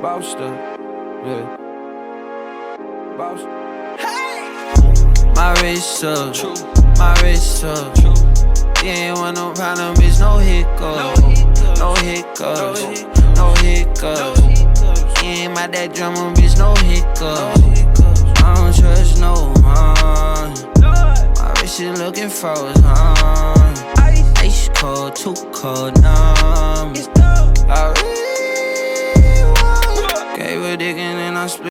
Bossed up, yeah. Boss. My wrist up, my wrist up. You ain't want no problem, bitch, no hiccups. No hiccups, no hiccups. You ain't about that drama, bitch, no hiccups. I don't trust no one. My wrist is looking frozen. Ice cold, too cold,